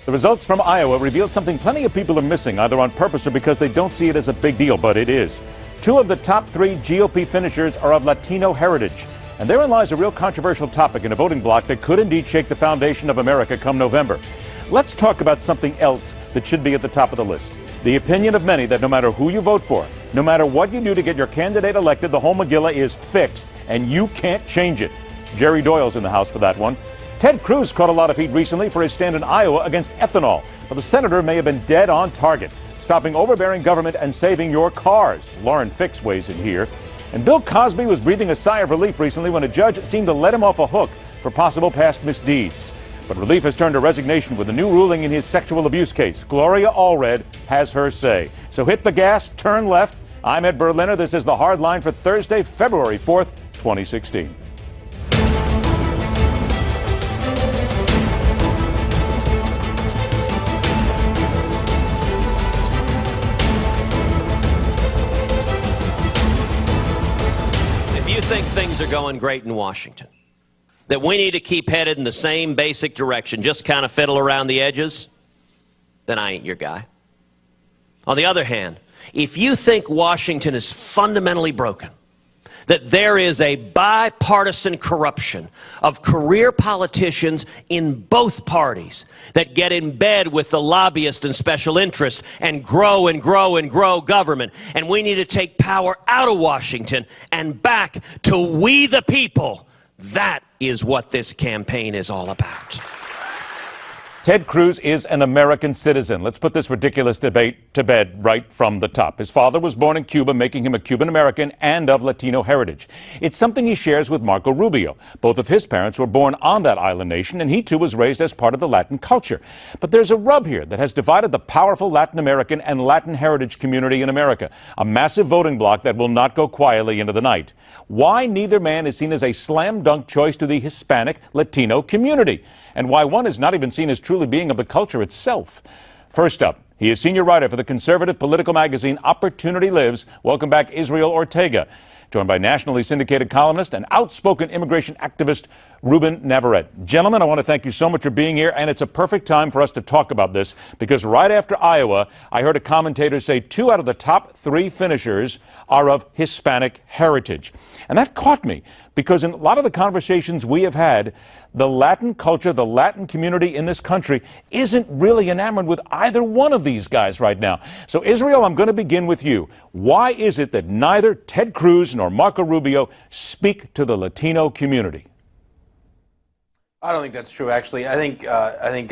The results from Iowa revealed something plenty of people are missing, either on purpose or because they don't see it as a big deal, but it is. 2 of the top 3 GOP finishers are of Latino heritage, and therein lies a real controversial topic in a voting bloc that could indeed shake the foundation of America come November. Let's talk about something else that should be at the top of the list. The opinion of many that no matter who you vote for, no matter what you do to get your candidate elected, the whole Megillah is fixed, and you can't change it. Jerry Doyle's in the House for that one. Ted Cruz caught a lot of heat recently for his stand in Iowa against ethanol, but the senator may have been dead on target, stopping overbearing government and saving your cars. Lauren Fix weighs in here. And Bill Cosby was breathing a sigh of relief recently when a judge seemed to let him off a hook for possible past misdeeds. But relief has turned to resignation with a new ruling in his sexual abuse case. Gloria Allred has her say. So hit the gas, turn left. I'm Ed Berliner. This is The Hard Line for Thursday, February 4th, 2016. Think things are going great in Washington, that we need to keep headed in the same basic direction, just kind of fiddle around the edges, then I ain't your guy. On the other hand, if you think Washington is fundamentally broken, that there is a bipartisan corruption of career politicians in both parties that get in bed with the lobbyist and special interest and grow and grow and grow government. And we need to take power out of Washington and back to we the people. That is what this campaign is all about. Ted Cruz is an American citizen. Let's put this ridiculous debate to bed right from the top. His father was born in Cuba, making him a Cuban American and of Latino heritage. It's something he shares with Marco Rubio. Both of his parents were born on that island nation, and he too was raised as part of the Latin culture. But there's a rub here that has divided the powerful Latin American and Latin heritage community in America, a massive voting bloc that will not go quietly into the night. Why neither man is seen as a slam dunk choice to the Hispanic Latino community, and why one is not even seen as truly being of the culture itself. First up, he is senior writer for the conservative political magazine Opportunity Lives. Welcome back, Israel Ortega, joined by nationally syndicated columnist and outspoken immigration activist Ruben Navarrette. Gentlemen, I want to thank you so much for being here, and it's a perfect time for us to talk about this because right after Iowa, I heard a commentator say 2 out of the top 3 finishers are of Hispanic heritage. And that caught me because in a lot of the conversations we have had, the Latin culture, the Latin community in this country isn't really enamored with either one of these guys right now. So, Israel, I'm going to begin with you. Why is it that neither Ted Cruz nor Marco Rubio speak to the Latino community? I don't think that's true, actually. I think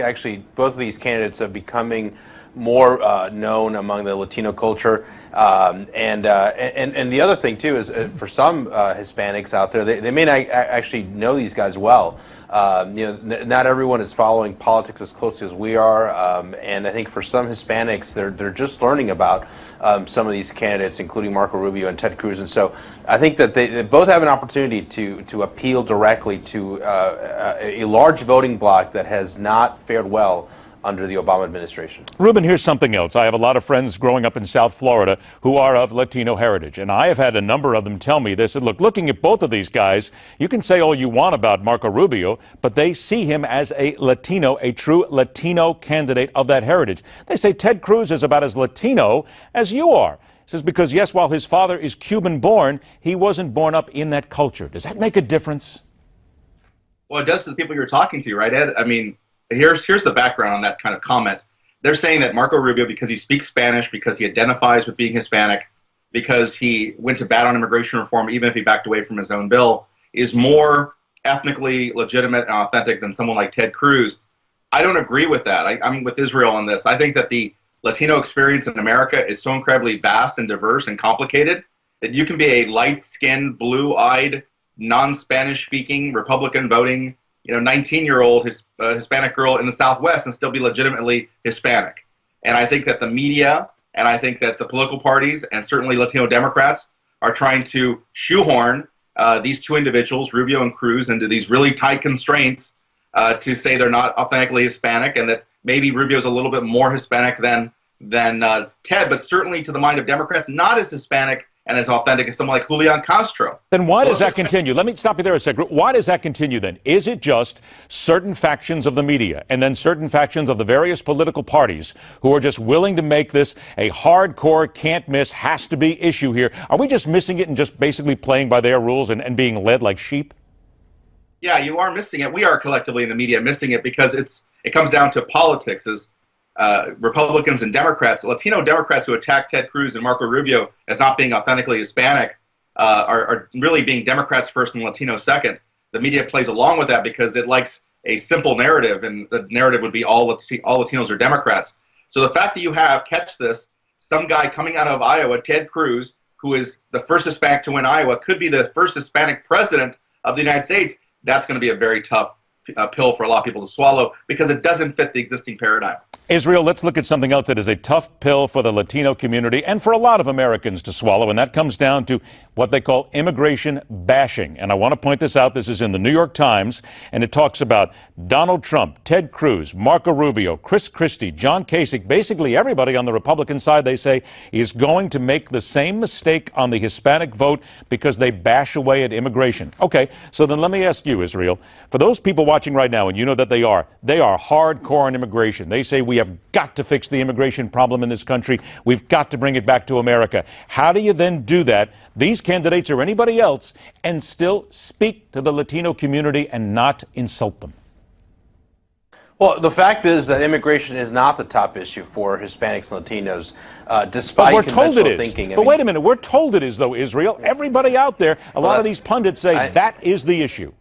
actually both of these candidates are becoming more known among the Latino culture. And the other thing, too, is for some Hispanics out there, they may not actually know these guys well. Not everyone is following politics as closely as we are. And I think for some Hispanics, they're just learning about some of these candidates, including Marco Rubio and Ted Cruz. And so I think that they both have an opportunity to appeal directly to a large voting bloc that has not fared well under the Obama administration. Ruben, here's something else. I have a lot of friends growing up in South Florida who are of Latino heritage, and I have had a number of them tell me this. And look, looking at both of these guys, you can say all you want about Marco Rubio, but they see him as a Latino, a true Latino candidate of that heritage. They say Ted Cruz is about as Latino as you are. This is because, yes, while his father is Cuban-born, he wasn't born up in that culture. Does that make a difference? Well, it does to the people you're talking to, right, Ed? I mean, here's the background on that kind of comment. They're saying that Marco Rubio, because he speaks Spanish, because he identifies with being Hispanic, because he went to bat on immigration reform, even if he backed away from his own bill, is more ethnically legitimate and authentic than someone like Ted Cruz. I don't agree with that. I'm with Israel on this. I think that the Latino experience in America is so incredibly vast and diverse and complicated that you can be a light-skinned, blue-eyed, non-Spanish-speaking, Republican-voting 19-year-old Hispanic girl in the Southwest and still be legitimately Hispanic. And I think that the media and I think that the political parties and certainly Latino Democrats are trying to shoehorn these 2 individuals, Rubio and Cruz, into these really tight constraints to say they're not authentically Hispanic and that maybe Rubio's a little bit more Hispanic than Ted, but certainly to the mind of Democrats, not as Hispanic and as authentic as someone like Julian Castro. Then why does that continue? Let me stop you there a second. Why does that continue then? Is it just certain factions of the media and then certain factions of the various political parties who are just willing to make this a hardcore, can't miss, has to be issue here? Are we just missing it and just basically playing by their rules and being led like sheep? Yeah, you are missing it. We are collectively in the media missing it because it comes down to politics. As Republicans and Democrats, Latino Democrats who attack Ted Cruz and Marco Rubio as not being authentically Hispanic are really being Democrats first and Latinos second. The media plays along with that because it likes a simple narrative, and the narrative would be all Latinos are Democrats. So the fact that you have, catch this, some guy coming out of Iowa, Ted Cruz, who is the first Hispanic to win Iowa, could be the first Hispanic president of the United States, that's going to be a very tough pill for a lot of people to swallow because it doesn't fit the existing paradigm. Israel, let's look at something else that is a tough pill for the Latino community and for a lot of Americans to swallow, and that comes down to what they call immigration bashing. And I want to point this out. This is in the New York Times, and it talks about Donald Trump, Ted Cruz, Marco Rubio, Chris Christie, John Kasich, basically everybody on the Republican side, they say, is going to make the same mistake on the Hispanic vote because they bash away at immigration. Okay, so then let me ask you, Israel, for those people watching right now, and you know that they are hardcore on immigration. They say we have got to fix the immigration problem in this country. We've got to bring it back to America. How do you then do that, these candidates or anybody else, and still speak to the Latino community and not insult them? Well, the fact is that immigration is not the top issue for Hispanics and Latinos, despite conventional thinking. But wait a minute, we're told it is, though, Israel. Everybody out there, a lot of these pundits say that is the issue.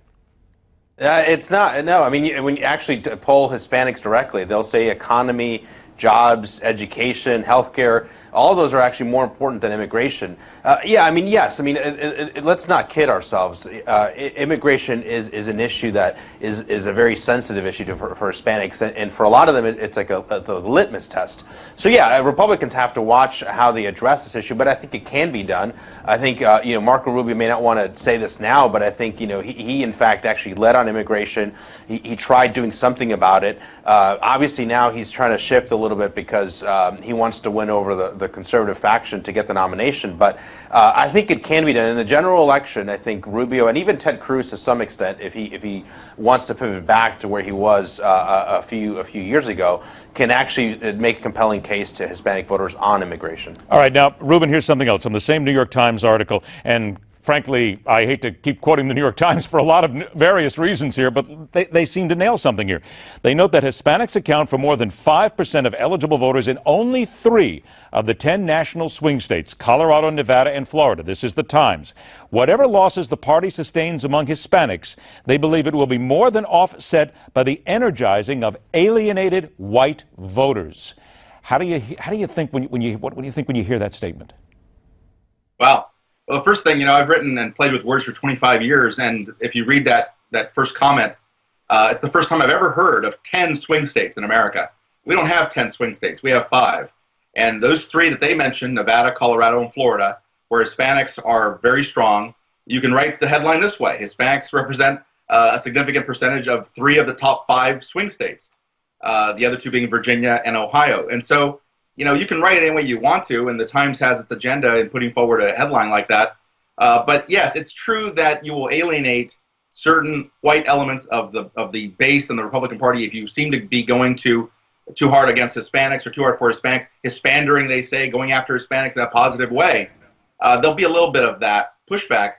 It's not. No, I mean, when you actually poll Hispanics directly, they'll say economy, jobs, education, healthcare. All of those are actually more important than immigration. Yeah, I mean, yes. I mean, let's not kid ourselves. Immigration is an issue that is a very sensitive issue for Hispanics, and for a lot of them, it's like the litmus test. So yeah, Republicans have to watch how they address this issue, but I think it can be done. I think Marco Rubio may not want to say this now, but I think he in fact actually led on immigration. He tried doing something about it. Obviously now he's trying to shift a little bit because he wants to win over the conservative faction to get the nomination, but I think it can be done in the general election. I think Rubio and even Ted Cruz, to some extent, if he wants to pivot back to where he was a few years ago, can actually make a compelling case to Hispanic voters on immigration. All right, now, Ruben, here's something else from the same New York Times article, and frankly, I hate to keep quoting the New York Times for a lot of various reasons here, but they seem to nail something here. They note that Hispanics account for more than 5% of eligible voters in only 3 of the 10 national swing states, Colorado, Nevada, and Florida. This is the Times. Whatever losses the party sustains among Hispanics, they believe it will be more than offset by the energizing of alienated white voters. What do you think when you hear that statement? Well, the first thing, I've written and played with words for 25 years, and if you read that first comment, it's the first time I've ever heard of 10 swing states in America. We don't have 10 swing states. We have 5. And those 3 that they mentioned, Nevada, Colorado, and Florida, where Hispanics are very strong, you can write the headline this way: Hispanics represent a significant percentage of 3 of the top 5 swing states, the other 2 being Virginia and Ohio. And so, you can write it any way you want to, and the Times has its agenda in putting forward a headline like that. But yes, it's true that you will alienate certain white elements of the base in the Republican Party if you seem to be going too hard against Hispanics or too hard for Hispanics. Hispandering, they say, going after Hispanics in a positive way. There'll be a little bit of that pushback.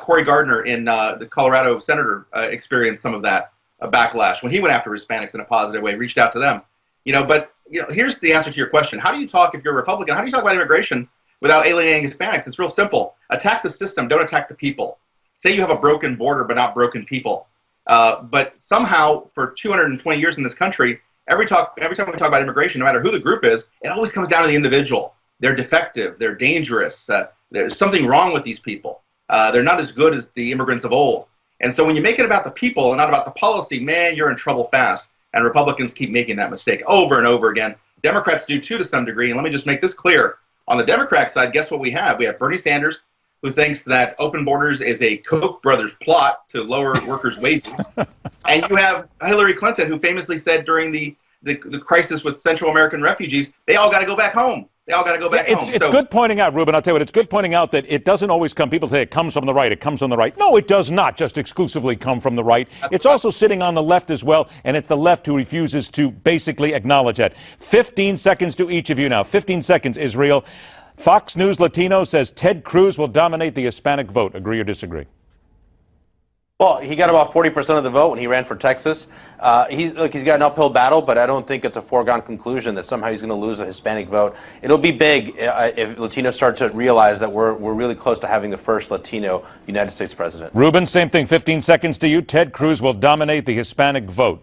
Cory Gardner, the Colorado senator, experienced some of that backlash when he went after Hispanics in a positive way, reached out to them. But here's the answer to your question. How do you talk, if you're a Republican, how do you talk about immigration without alienating Hispanics? It's real simple. Attack the system, don't attack the people. Say you have a broken border but not broken people. But somehow, for 220 years in this country, every time we talk about immigration, no matter who the group is, it always comes down to the individual. They're defective, they're dangerous, there's something wrong with these people. They're not as good as the immigrants of old. And so when you make it about the people and not about the policy, man, you're in trouble fast. And Republicans keep making that mistake over and over again. Democrats do too, to some degree. And let me just make this clear. On the Democrat side, guess what we have? We have Bernie Sanders, who thinks that open borders is a Koch brothers plot to lower workers' wages. And you have Hillary Clinton, who famously said during the the crisis with Central American refugees, they all got to go back home. They all got to go back home. It's good pointing out, Ruben, I'll tell you what, it's good pointing out that it doesn't always come, people say it comes from the right, it comes from the right. No, it does not just exclusively come from the right. It's also sitting on the left as well, and it's the left who refuses to basically acknowledge that. 15 seconds to each of you now. 15 seconds, Israel. Fox News Latino says Ted Cruz will dominate the Hispanic vote. Agree or disagree? Well, he got about 40% of the vote when he ran for Texas. He's got an uphill battle, but I don't think it's a foregone conclusion that somehow he's going to lose a Hispanic vote. It'll be big if Latinos start to realize that we're really close to having the first Latino United States president. Ruben, same thing. 15 seconds to you. Ted Cruz will dominate the Hispanic vote.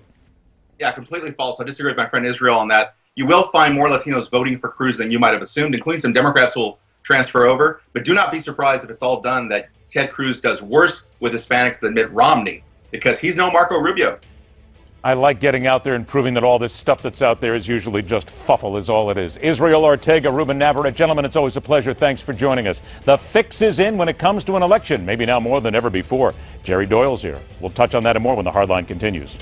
Yeah, completely false. I disagree with my friend Israel on that. You will find more Latinos voting for Cruz than you might have assumed, including some Democrats who will transfer over. But do not be surprised if it's all done that Ted Cruz does worse with Hispanics than Mitt Romney, because he's no Marco Rubio. I like getting out there and proving that all this stuff that's out there is usually just fuffle is all it is. Israel Ortega Ruben Navarrette. Gentlemen, it's always a pleasure. Thanks for joining us. The fix is in when it comes to an election, maybe now more than ever before. Jerry Doyle's here. We'll touch on that and more when the Hardline continues.